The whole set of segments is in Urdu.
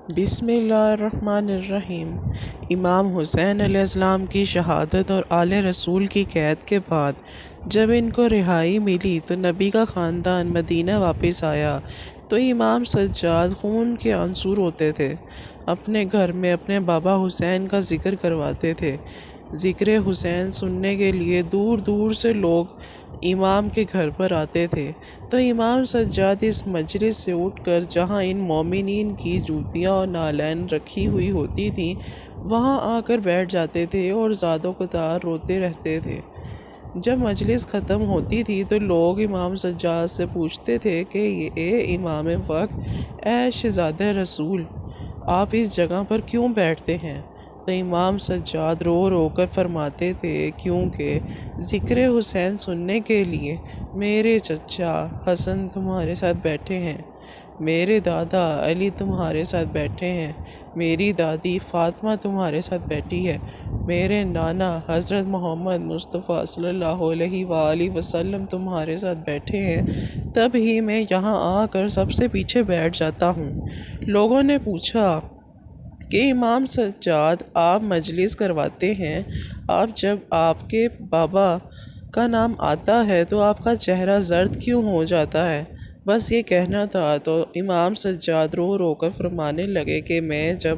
بسم اللہ الرحمن الرحیم۔ امام حسین علیہ السلام کی شہادت اور آل رسول کی قید کے بعد جب ان کو رہائی ملی تو نبی کا خاندان مدینہ واپس آیا تو امام سجاد خون کے آنسور ہوتے تھے۔ اپنے گھر میں اپنے بابا حسین کا ذکر کرواتے تھے۔ ذکر حسین سننے کے لیے دور دور سے لوگ امام کے گھر پر آتے تھے تو امام سجاد اس مجلس سے اٹھ کر جہاں ان مومنین کی جوتیاں اور نالین رکھی ہوئی ہوتی تھیں وہاں آ کر بیٹھ جاتے تھے اور زاد و قطار روتے رہتے تھے۔ جب مجلس ختم ہوتی تھی تو لوگ امام سجاد سے پوچھتے تھے کہ اے امام وقت، اے شہزادہ رسول، آپ اس جگہ پر کیوں بیٹھتے ہیں؟ تو امام سجاد رو رو کر فرماتے تھے کیونکہ ذکر حسین سننے کے لیے میرے چچا حسن تمہارے ساتھ بیٹھے ہیں، میرے دادا علی تمہارے ساتھ بیٹھے ہیں، میری دادی فاطمہ تمہارے ساتھ بیٹھی ہے، میرے نانا حضرت محمد مصطفیٰ صلی اللہ علیہ وآلہ وسلم تمہارے ساتھ بیٹھے ہیں، تب ہی میں یہاں آ کر سب سے پیچھے بیٹھ جاتا ہوں۔ لوگوں نے پوچھا کہ امام سجاد آپ مجلس کرواتے ہیں، جب آپ کے بابا کا نام آتا ہے تو آپ کا چہرہ زرد کیوں ہو جاتا ہے؟ بس یہ کہنا تھا۔ تو امام سجاد رو رو کر فرمانے لگے کہ جب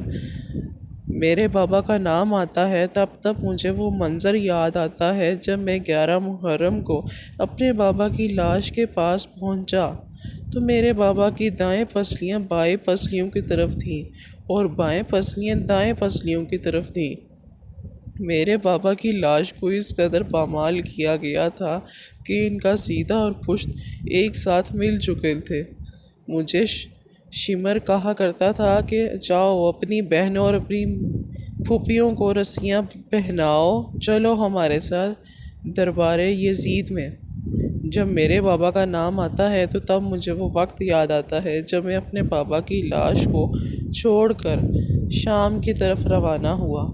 میرے بابا کا نام آتا ہے تب مجھے وہ منظر یاد آتا ہے جب میں 11 محرم کو اپنے بابا کی لاش کے پاس پہنچا تو میرے بابا کی دائیں پسلیاں بائیں پسلیوں کی طرف تھیں اور بائیں پسلیاں دائیں پسلیوں کی طرف تھیں۔ میرے بابا کی لاش کو اس قدر پامال کیا گیا تھا کہ ان کا سینہ اور پشت ایک ساتھ مل چکے تھے۔ مجھے شمر کہا کرتا تھا کہ جاؤ اپنی بہنوں اور اپنی پھوپھیوں کو رسیاں پہناؤ، چلو ہمارے ساتھ دربار یزید میں۔ جب میرے بابا کا نام آتا ہے تو تب مجھے وہ وقت یاد آتا ہے جب میں اپنے بابا کی لاش کو چھوڑ کر شام کی طرف روانہ ہوا۔